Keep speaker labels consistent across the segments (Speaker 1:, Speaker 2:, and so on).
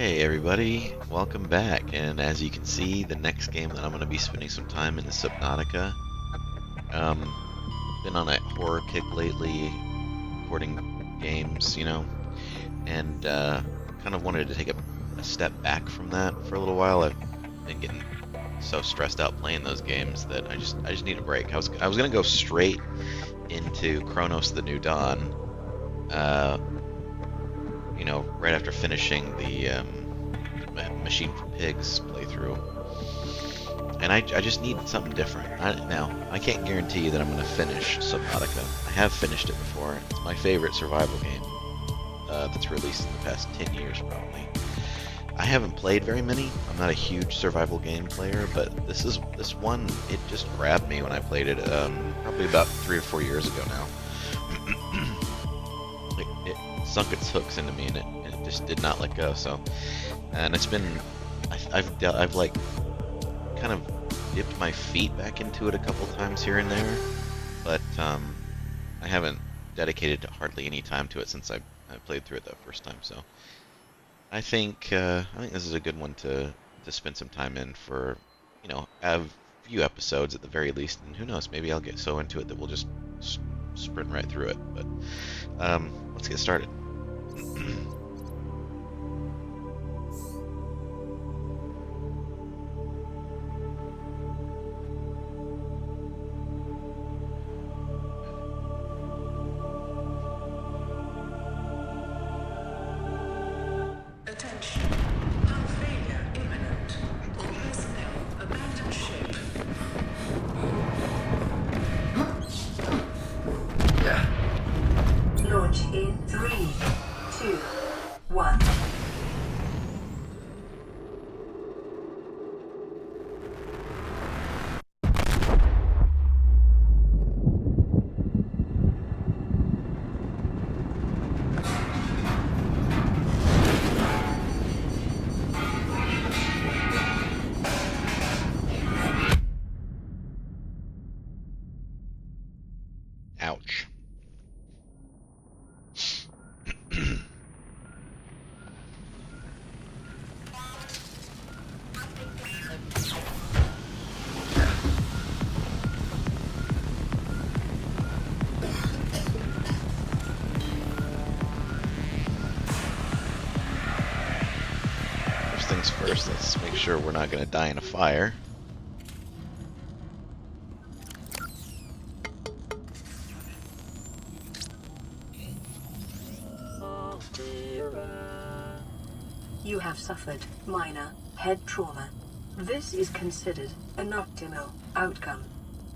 Speaker 1: Hey everybody, welcome back. And as you can see, the next game that I'm going to be spending some time in is Subnautica. Um, been on a horror kick lately, recording games, and kind of wanted to take a step back from that for a little while. I've been getting so stressed out playing those games that I just need a break. I was going to go straight into Chronos: The New Dawn, uh, right after finishing the Machine for Pigs playthrough. And I just need something different. Now, I can't guarantee you that I'm going to finish Subnautica. I have finished it before. It's my favorite survival game that's released in the past 10 years, probably. I haven't played very many. I'm not a huge survival game player, but this one, it just grabbed me when I played it probably about 3 or 4 years ago now. it sunk its hooks into me, and it just did not let go. So, and it's been, I've like kind of dipped my feet back into it a couple times here and there, but I haven't dedicated hardly any time to it since I played through it that first time. So I think this is a good one to spend some time in for, a few episodes at the very least, and who knows, maybe I'll get so into it that we'll just sprint right through it. But let's get started.
Speaker 2: Attention. Hull failure imminent. All personnel abandon ship. Launch in 3, 2, 1.
Speaker 1: Ouch. First things first, let's make sure we're not going to die in a fire.
Speaker 2: You have suffered minor head trauma. This is considered an optimal outcome.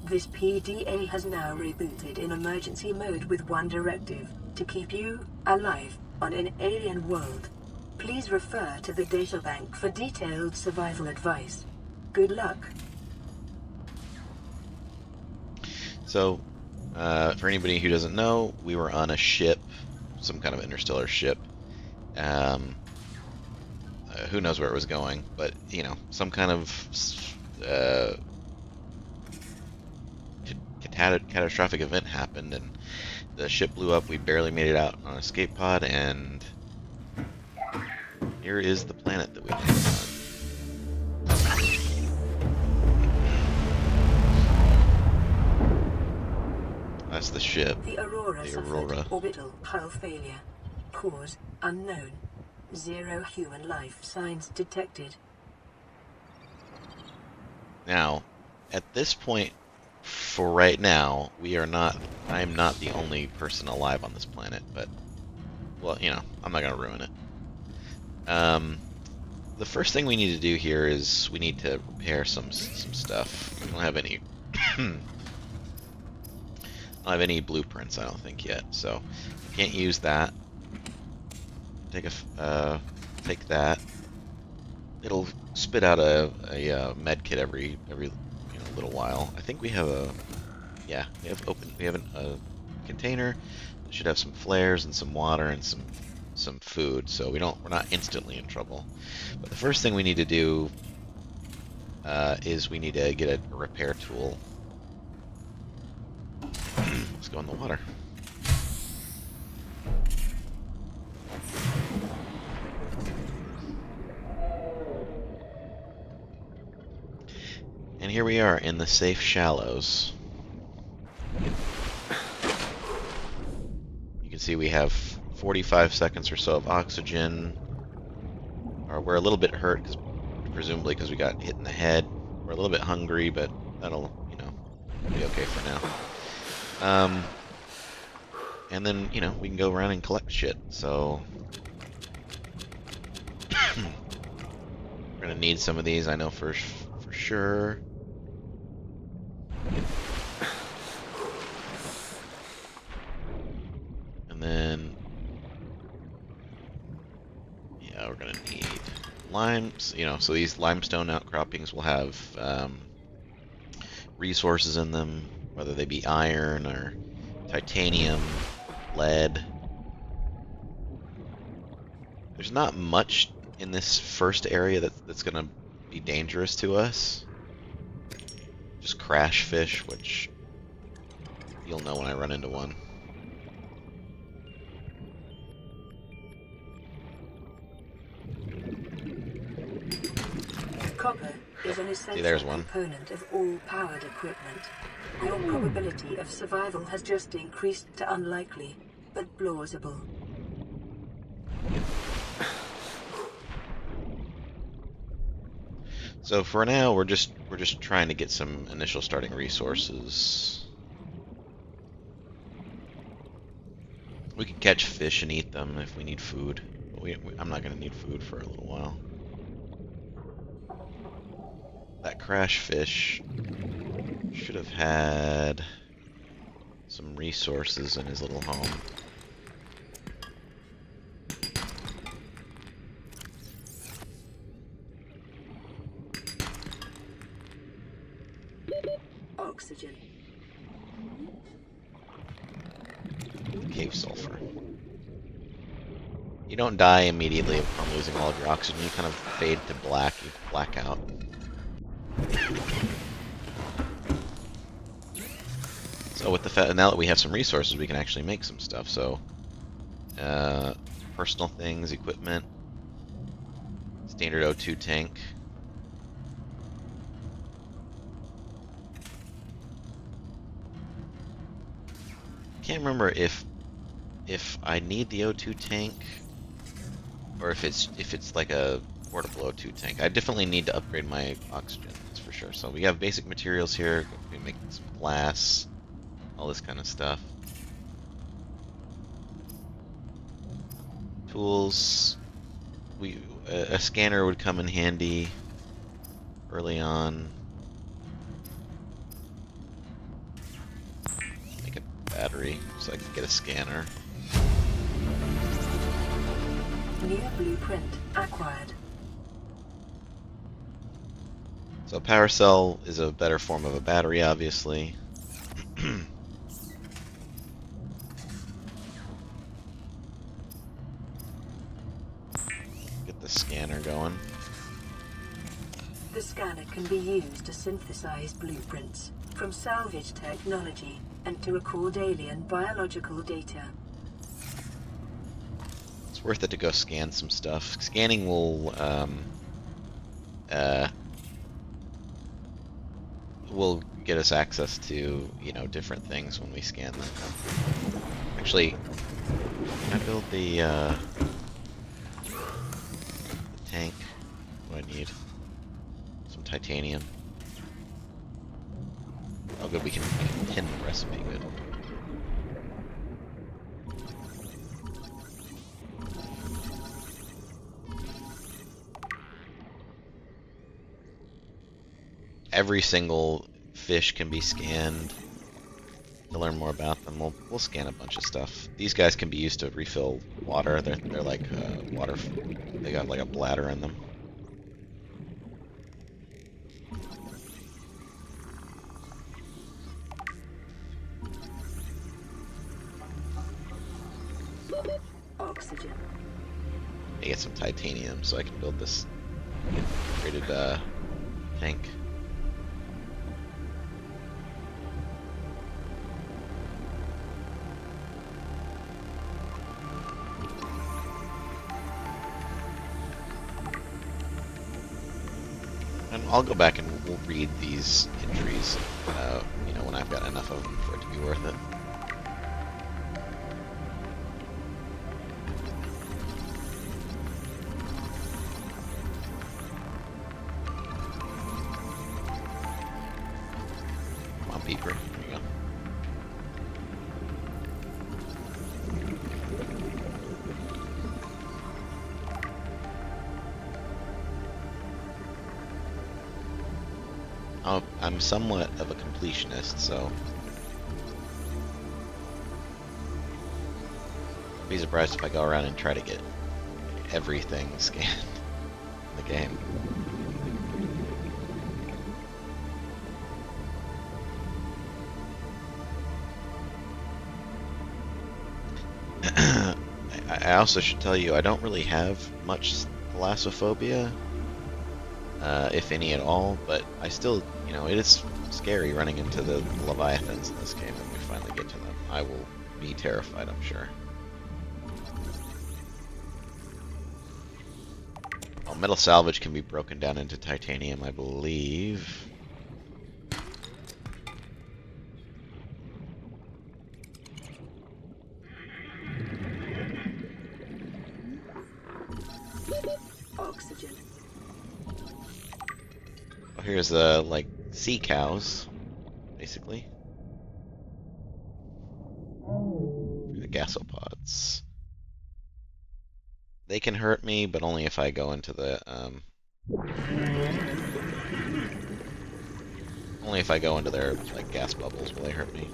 Speaker 2: This PDA has now rebooted in emergency mode with one directive: to keep you alive on an alien world. Please refer to the databank for detailed survival advice. Good luck.
Speaker 1: So, for anybody who doesn't know, we were on a ship, some kind of interstellar ship. Who knows where it was going, but, some kind of catastrophic event happened, and the ship blew up. We barely made it out on an escape pod, and here is the planet that we landed on. That's the ship.
Speaker 2: The Aurora
Speaker 1: The
Speaker 2: suffered
Speaker 1: Aurora.
Speaker 2: orbital hull failure. Cause unknown. 0 human life signs detected.
Speaker 1: Now, at this point, for right now, I am not the only person alive on this planet, but, well, I'm not going to ruin it. The first thing we need to do here is we need to repair some stuff. We don't have any I don't have any blueprints, I don't think, yet, so I can't use that. Take that. It'll spit out a med kit every little while. I think we have a container that should have some flares and some water and some food, so we're not instantly in trouble. But the first thing we need to do is we need to get a repair tool. Let's go in the water. here we are in the safe shallows. You can see we have 45 seconds or so of oxygen. We're a little bit hurt, presumably because we got hit in the head. We're a little bit hungry, but that'll, be okay for now. And then, we can go around and collect shit, so... We're gonna need some of these, I know for sure. And then... yeah, we're gonna need limes, so these limestone outcroppings will have resources in them, whether they be iron or titanium, lead. There's not much in this first area that's going to be dangerous to us. Just crash fish, which you'll know when I run into one.
Speaker 2: Copper is an essential component of all powered equipment. Your probability of survival has just increased to unlikely, but plausible.
Speaker 1: So for now, we're just trying to get some initial starting resources. We can catch fish and eat them if we need food. But I'm not going to need food for a little while. That crash fish should have had some resources in his little home.
Speaker 2: Oxygen.
Speaker 1: Cave sulfur. You don't die immediately upon losing all of your oxygen. You kind of fade to black. You black out. So with the now that we have some resources, we can actually make some stuff. So, personal things, equipment, standard O2 tank. Can't remember if I need the O2 tank or if it's like a portable O2 tank. I definitely need to upgrade my oxygen, that's for sure. So we have basic materials here. We make some glass, all this kind of stuff. Tools. A scanner would come in handy early on. Make a battery so I can get a scanner.
Speaker 2: New blueprint acquired.
Speaker 1: So a power cell is a better form of a battery, obviously. Get the scanner going.
Speaker 2: The scanner can be used to synthesize blueprints from salvage technology and to record alien biological data.
Speaker 1: It's worth it to go scan some stuff. Scanning will get us access to, different things when we scan them. Actually, can I build the tank? What do I need? Some titanium. Oh good, we can pin the recipe, good. Every single fish can be scanned. To learn more about them, we'll scan a bunch of stuff. These guys can be used to refill water. They're like water. They got like a bladder in them.
Speaker 2: Oxygen.
Speaker 1: I get some titanium so I can build this rated tank. I'll go back and we'll read these entries, you know, when I've got enough of them for it to be worth it. Come on, Peeper. There you go. I'm somewhat of a completionist, so I'd be surprised if I go around and try to get everything scanned in the game. I also should tell you, I don't really have much Thalassophobia, if any at all, but I still, you know, it is scary running into the Leviathans in this game when we finally get to them. I will be terrified, I'm sure. Oh, metal salvage can be broken down into titanium, I believe.
Speaker 2: Oxygen.
Speaker 1: Oh, here's the, like, sea cows, basically. The gasopods. They can hurt me, but only if I go into the, only if I go into their, like, gas bubbles will they hurt me.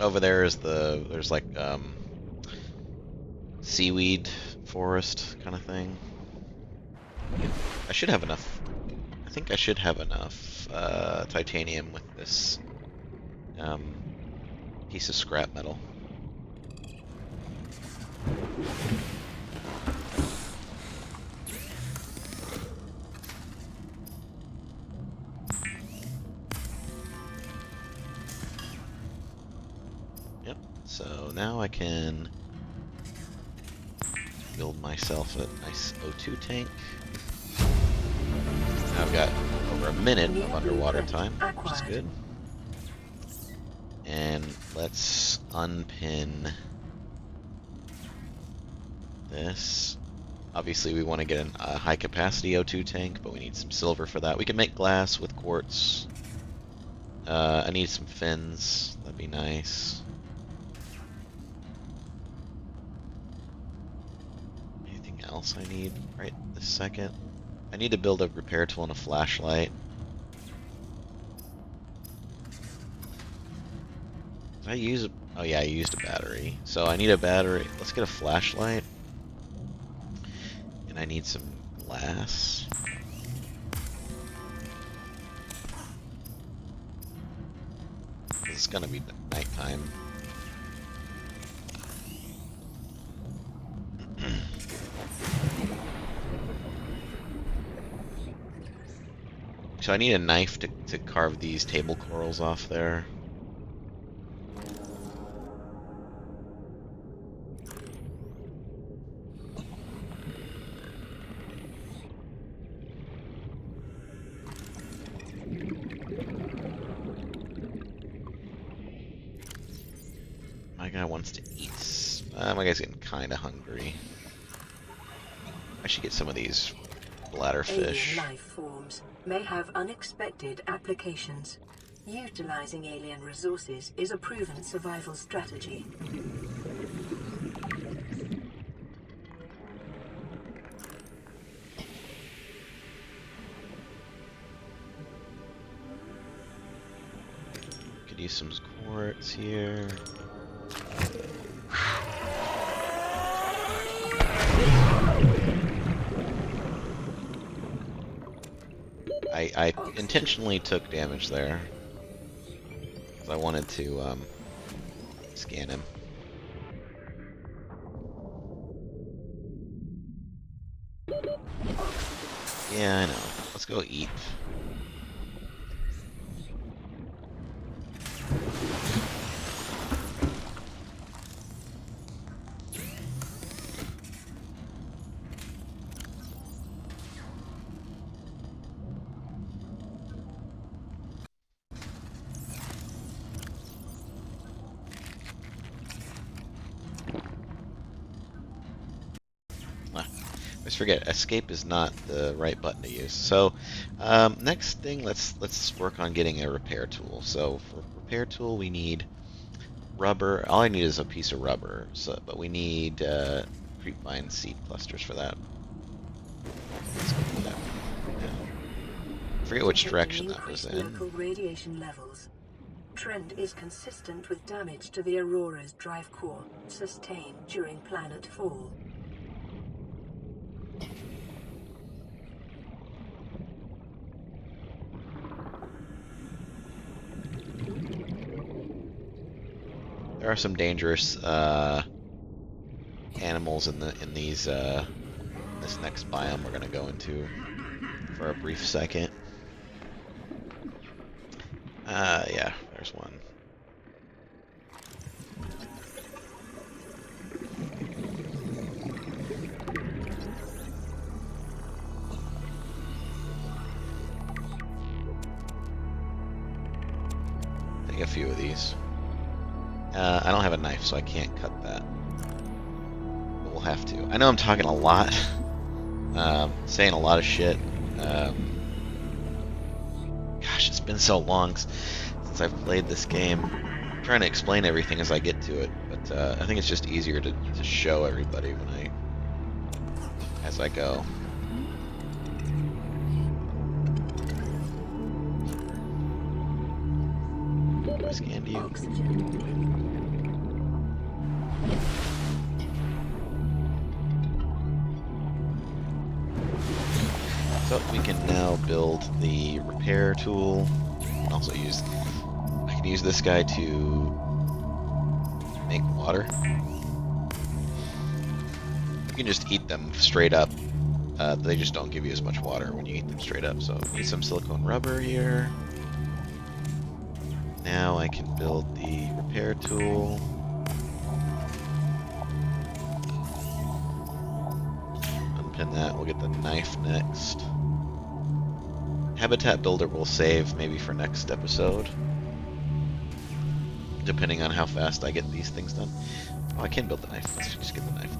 Speaker 1: Over there is there's like, seaweed forest kind of thing. I should have enough, I think I should have enough, titanium with this, piece of scrap metal. Yep, so now I can build myself a nice O2 tank. Now I've got over a minute of underwater time, which is good. And let's unpin this. Obviously we want to get a high capacity O2 tank, but we need some silver for that. We can make glass with quartz. I need some fins, that'd be nice. Anything else I need right this second? I need to build a repair tool and a flashlight. Did I use a... Oh yeah, I used a battery. So I need a battery. Let's get a flashlight. And I need some glass. It's gonna be nighttime. So I need a knife to carve these table corals off there. My guy wants to eat. My guy's getting kind of hungry. I should get some of these bladderfish.
Speaker 2: Alien life forms may have unexpected applications. Utilizing alien resources is a proven survival strategy.
Speaker 1: Could use some quartz here. I intentionally took damage there, because I wanted to scan him. Yeah, I know. Let's go eat. just forget, escape is not the right button to use. So next thing, let's work on getting a repair tool. So for repair tool, we need rubber. All I need is a piece of rubber. So, but we need creepvine seed clusters for that. Let's go do that now. I forget which
Speaker 2: Detecting
Speaker 1: direction that was
Speaker 2: increased
Speaker 1: in.
Speaker 2: local radiation levels. Trend is consistent with damage to the Aurora's drive core, sustained during planet fall.
Speaker 1: There are some dangerous animals in these this next biome we're gonna go into for a brief second. Yeah, there's one. Take a few of these. I don't have a knife, so I can't cut that. But we'll have to. I know I'm talking a lot, saying a lot of shit. Gosh, it's been so long since I've played this game. I'm trying to explain everything as I get to it, but I think it's just easier to show everybody as I go. Do I scan you? So we can now build the repair tool. Also I can use this guy to make water. You can just eat them straight up. They just don't give you as much water when you eat them straight up. So need some silicone rubber here. Now I can build the repair tool. Unpin that. We'll get the knife next. Habitat builder will save maybe for next episode, depending on how fast I get these things done. Oh, I can build the knife. Let's just get the knife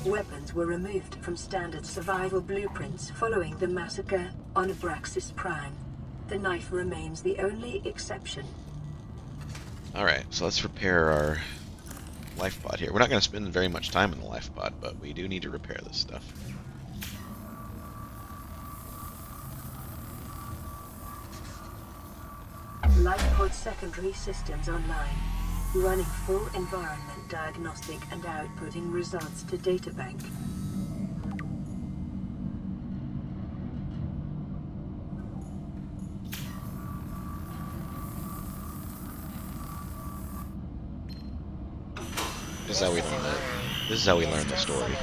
Speaker 1: then.
Speaker 2: Weapons were removed from standard survival blueprints following the massacre on Abraxas Prime. The knife remains the only exception.
Speaker 1: Alright, so let's repair our life pod here. We're not going to spend very much time in the life pod, but we do need to repair this stuff.
Speaker 2: Life pod secondary systems online. Running full environment diagnostic and outputting results to databank.
Speaker 1: This is how we learn it. This is how we learn the story.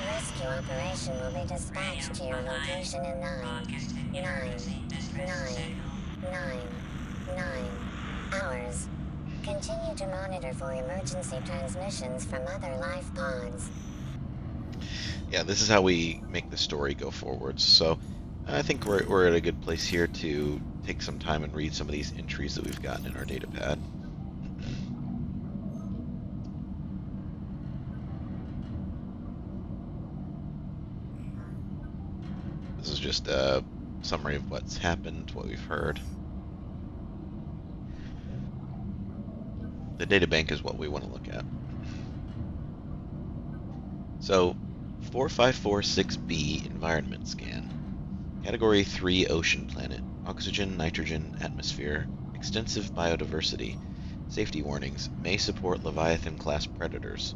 Speaker 3: Rescue operation will be dispatched to your location in 9 hours. Continue to monitor for emergency transmissions from other life pods.
Speaker 1: Yeah, this is how we make the story go forwards. So I think we're at a good place here to take some time and read some of these entries that we've gotten in our data pad. This is just a summary of what's happened, what we've heard. The databank is what we want to look at. So, 4546B environment scan. Category 3 ocean planet. Oxygen, nitrogen, atmosphere. Extensive biodiversity. Safety warnings. May support Leviathan-class predators.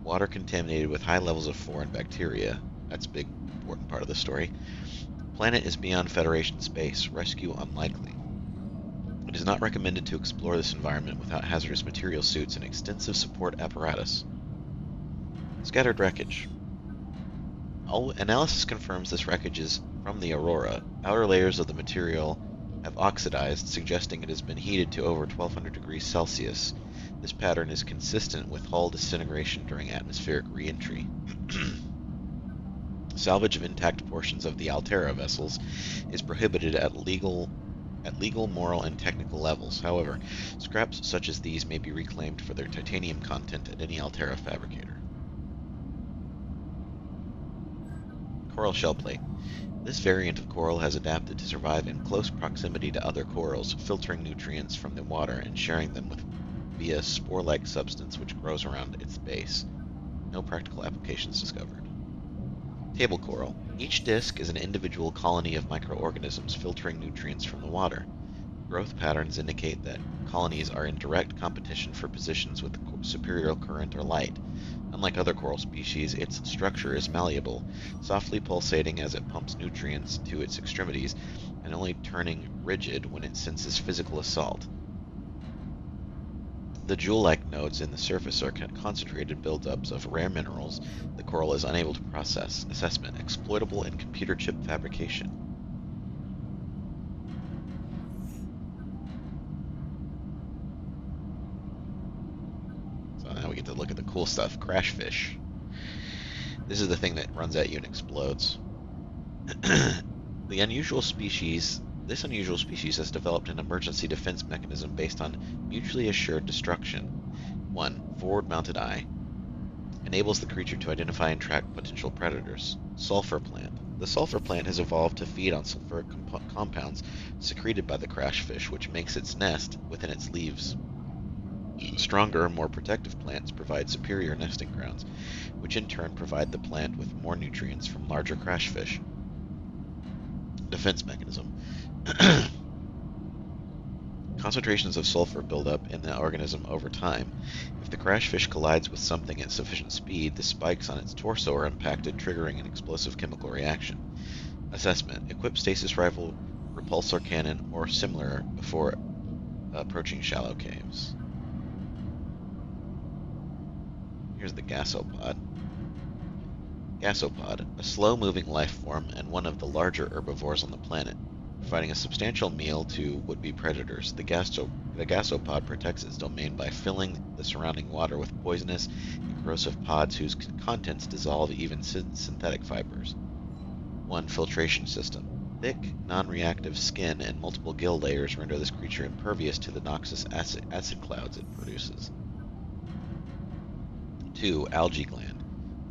Speaker 1: Water contaminated with high levels of foreign bacteria. That's a big, important part of the story. Planet is beyond Federation space. Rescue unlikely. It is not recommended to explore this environment without hazardous material suits and extensive support apparatus. Scattered wreckage. Analysis confirms this wreckage is from the Aurora. Outer layers of the material have oxidized, suggesting it has been heated to over 1200 degrees Celsius. This pattern is consistent with hull disintegration during atmospheric re-entry. Salvage of intact portions of the Altera vessels is prohibited at legal, moral, and technical levels. However, scraps such as these may be reclaimed for their titanium content at any Altera fabricator. Coral shell plate. This variant of coral has adapted to survive in close proximity to other corals, filtering nutrients from the water and sharing them via spore-like substance which grows around its base. No practical applications discovered. Table coral. Each disc is an individual colony of microorganisms filtering nutrients from the water. Growth patterns indicate that colonies are in direct competition for positions with superior current or light. Unlike other coral species, its structure is malleable, softly pulsating as it pumps nutrients to its extremities, and only turning rigid when it senses physical assault. The jewel-like nodes in the surface are concentrated buildups of rare minerals the coral is unable to process. Assessment: exploitable in computer chip fabrication. So now we get to look at the cool stuff. Crashfish. This is the thing that runs at you and explodes. This unusual species has developed an emergency defense mechanism based on mutually assured destruction. 1. Forward-mounted eye. Enables the creature to identify and track potential predators. Sulfur plant. The sulfur plant has evolved to feed on sulfuric compounds secreted by the crashfish, which makes its nest within its leaves. Stronger, more protective plants provide superior nesting grounds, which in turn provide the plant with more nutrients from larger crashfish. Defense mechanism. Concentrations of sulfur build up in the organism over time. If the crashfish collides with something at sufficient speed, the spikes on its torso are impacted, triggering an explosive chemical reaction. Assessment: equip stasis rifle, repulsor cannon, or similar before approaching shallow caves. Here's the gasopod. Gasopod, a slow-moving life form and one of the larger herbivores on the planet, providing a substantial meal to would-be predators. The gasopod protects its domain by filling the surrounding water with poisonous and corrosive pods whose contents dissolve even synthetic fibers. 1. Filtration system. Thick, non-reactive skin and multiple gill layers render this creature impervious to the noxious acid clouds it produces. 2. Algae gland.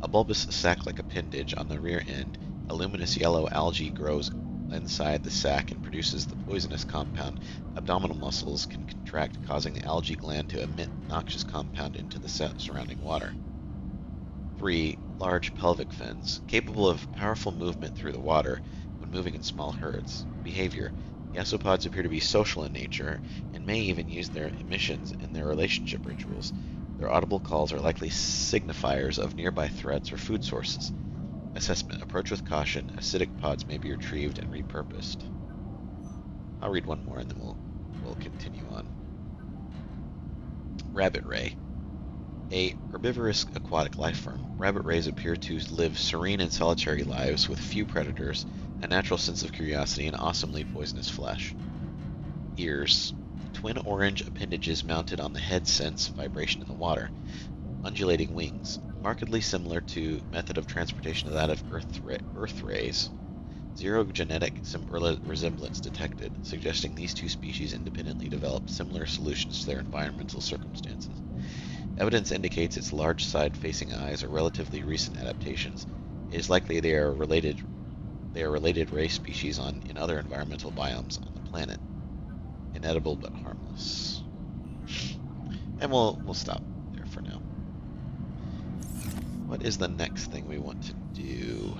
Speaker 1: A bulbous sac-like appendage on the rear end, a luminous yellow algae grows inside the sac and produces the poisonous compound. Abdominal muscles can contract, causing the algae gland to emit noxious compound into the surrounding water. 3. Large pelvic fins, capable of powerful movement through the water when moving in small herds. Behavior: gasopods appear to be social in nature and may even use their emissions in their relationship rituals. Their audible calls are likely signifiers of nearby threats or food sources. Assessment: approach with caution. Acidic pods may be retrieved and repurposed. I'll read one more and then we'll continue on. Rabbit ray. A herbivorous aquatic life form, rabbit rays appear to live serene and solitary lives with few predators, a natural sense of curiosity, and awesomely poisonous flesh. Ears. Twin orange appendages mounted on the head sense vibration in the water. Undulating wings, markedly similar to method of transportation to that of Earth rays. Zero genetic resemblance detected, suggesting these two species independently developed similar solutions to their environmental circumstances. Evidence indicates its large side-facing eyes are relatively recent adaptations. It is likely they are related ray species in other environmental biomes on the planet. Inedible but harmless. And we'll stop there for now. What is the next thing we want to do?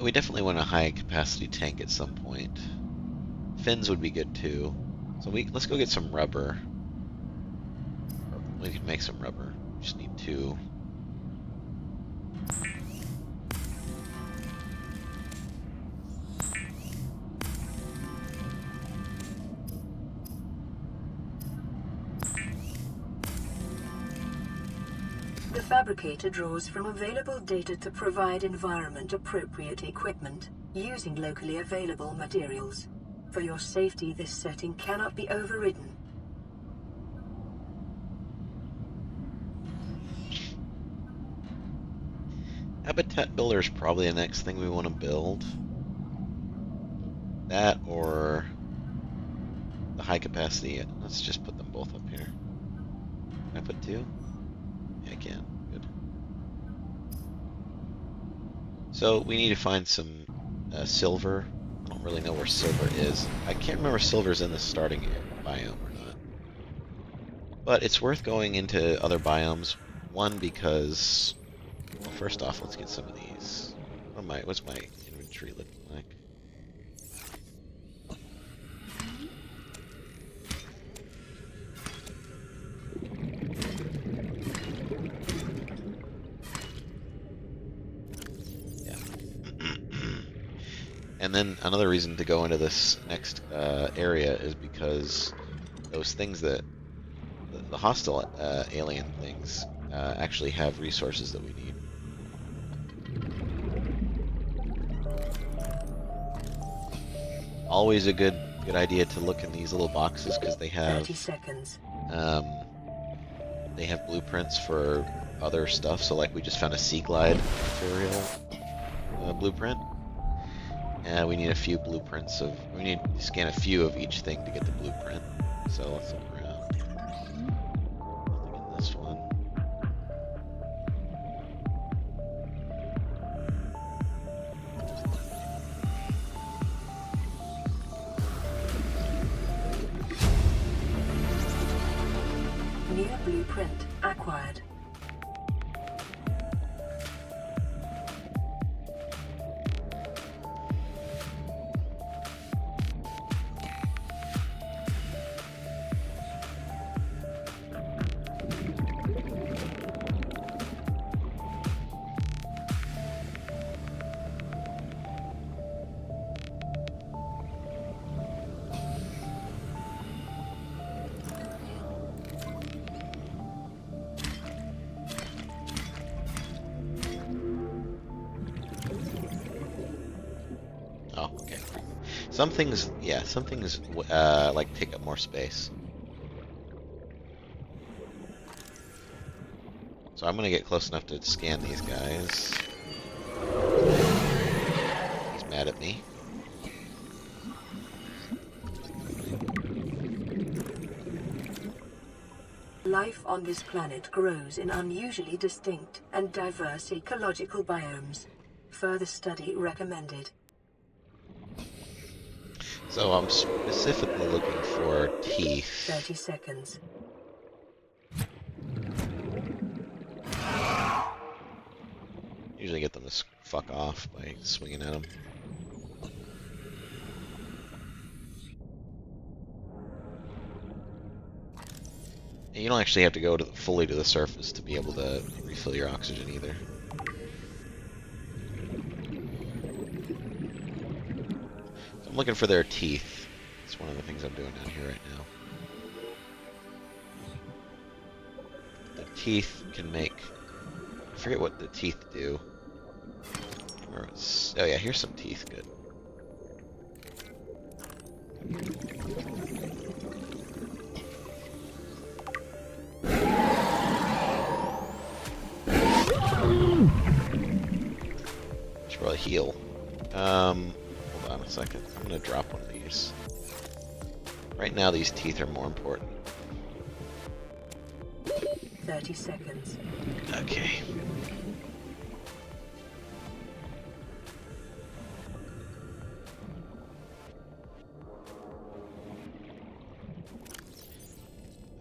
Speaker 1: We definitely want a high-capacity tank at some point. Fins would be good too. So let's go get some rubber. We can make some rubber. We just need 2.
Speaker 2: The fabricator draws from available data to provide environment-appropriate equipment, using locally available materials. For your safety, this setting cannot be overridden.
Speaker 1: Habitat builder is probably the next thing we want to build. That or the high capacity. Let's just put them both up here. Can I put two? Yeah, I can. Good. So we need to find some silver. I don't really know where silver is. I can't remember if silver's in the starting biome or not. But it's worth going into other biomes. One, because, well, first off, let's get some of these. What's my inventory looking like? And then another reason to go into this next area is because those things that the hostile alien things actually have resources that we need. Always a good idea to look in these little boxes because they have
Speaker 2: 30 seconds.
Speaker 1: They have blueprints for other stuff. So like we just found a sea glide material blueprint. We need a few blueprints of. We need to scan a few of each thing to get the blueprint. So let's look around. Nothing in this one.
Speaker 2: New blueprint acquired.
Speaker 1: Oh, okay. Some things, yeah, some things like take up more space. So I'm gonna get close enough to scan these guys. He's mad at me.
Speaker 2: Life on this planet grows in unusually distinct and diverse ecological biomes. Further study recommended.
Speaker 1: So I'm specifically looking for teeth.
Speaker 2: 30 seconds.
Speaker 1: Usually get them to fuck off by swinging at them. And you don't actually have to go fully to the surface to be able to refill your oxygen either. So I'm looking for their teeth. That's one of the things I'm doing down here right now. The teeth can make... I forget what the teeth do. Oh yeah, here's some teeth. Good. Should probably heal. Hold on a second. I'm gonna drop one of these. Right now, these teeth are more important.
Speaker 2: 30 seconds.
Speaker 1: Okay.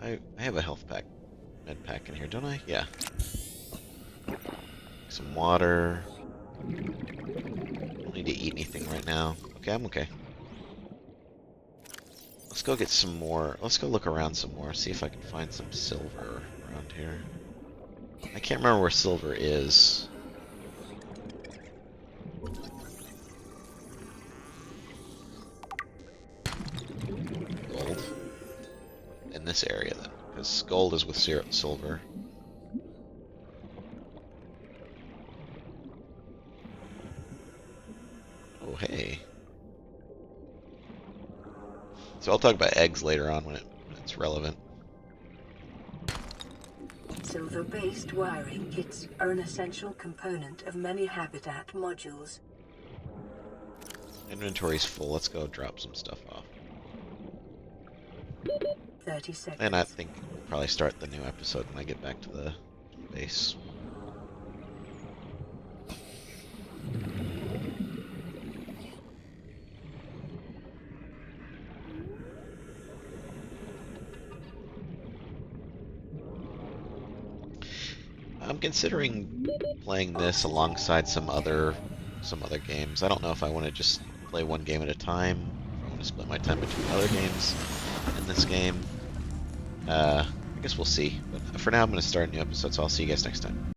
Speaker 1: I have a health pack, med pack in here, don't I? Yeah. Some water. Don't need to eat anything right now. Okay, I'm okay. Let's go get some more. Let's go look around some more, see if I can find some silver around here. I can't remember where silver is. Gold. In this area, then. Because gold is with silver. Oh, hey. So I'll talk about eggs later on when it's relevant.
Speaker 2: Silver-based wiring kits are an essential component of many habitat modules.
Speaker 1: Inventory's full. Let's go drop some stuff off.
Speaker 2: 30 seconds.
Speaker 1: And I think we'll probably start the new episode when I get back to the base. I'm considering playing this alongside some other games. I don't know if I want to just play one game at a time, if I want to split my time between other games in this game. I guess we'll see. But for now, I'm going to start a new episode, so I'll see you guys next time.